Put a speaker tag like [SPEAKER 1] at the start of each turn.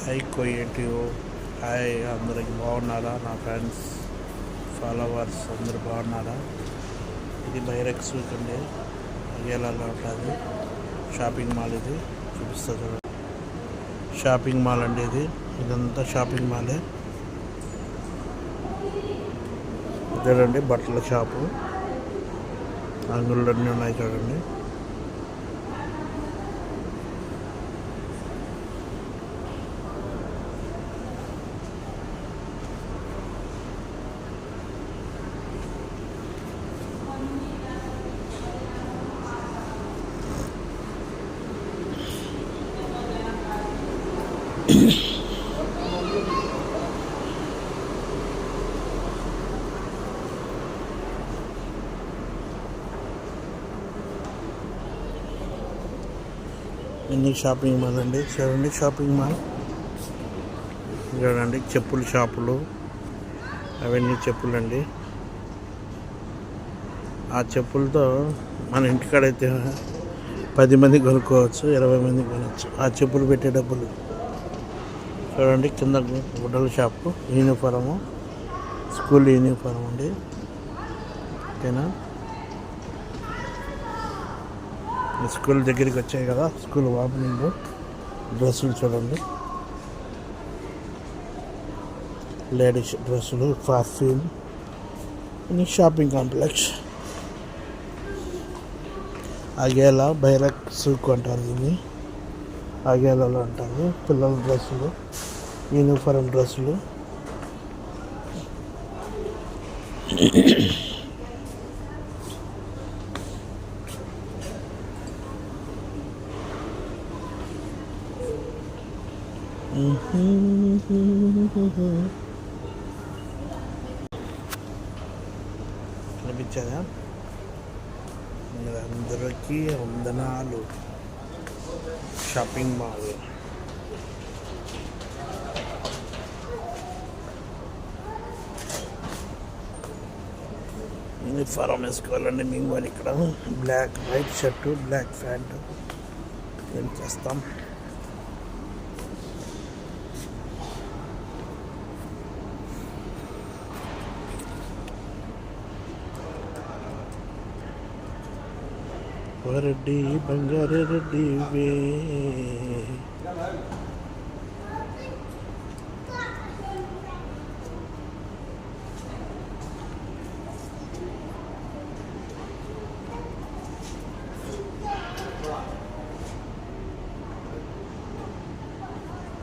[SPEAKER 1] High creative hi, అందరికి బాగున్నారా? నా ఫ్రెండ్స్ ఫాలోవర్స్ అందరు బాగున్నారా? ఇది బైరెక్స్ వీక్ అండి. అగేలాగా ఉంటుంది షాపింగ్ మాల్. ఇది చూపిస్తుంది షాపింగ్ మాల్ అండి. ఇదంతా షాపింగ్ మాలే. చూడండి బట్టల షాపు, అంగుళ్ళు అన్నీ ఉన్నాయి చూడండి. ఎన్ని షాపింగ్ మాల్ అండి. చూడండి షాపింగ్ మాల్. చూడండి చెప్పుల షాపులు, అవన్నీ చెప్పులండి. ఆ చెప్పులతో మన ఇంటికాడైతే 10 మంది కొనుక్కోవచ్చు, 20 మంది కొనవచ్చు ఆ చెప్పులు పెట్టే డబ్బులు. చూడండి కింద గుడ్డల షాపు, యూనిఫారము, స్కూల్ యూనిఫారం అండి. ఓకేనా? స్కూల్ దగ్గరికి వచ్చాయి కదా, స్కూల్ ఓపెనింగ్. డ్రెస్సులు చూడండి, లేడీస్ డ్రెస్సులు, పర్ఫ్యూమ్. ఇది షాపింగ్ కాంప్లెక్స్. అగేలా బైరక్ సూక్ అంటారు దీన్ని, అగేలాలో అంటారు. పిల్లల డ్రెస్సులు, యూనిఫారం డ్రెస్సులు. కనిపించదా? అందరికీ వందనాలు. Shopping mall. యూనిఫారం వేసుకోవాలండి మేము. అని ఇక్కడ black white shirt, black pant. ఏం చేస్తాం? రెడ్డి బంగారు రెడ్డి వే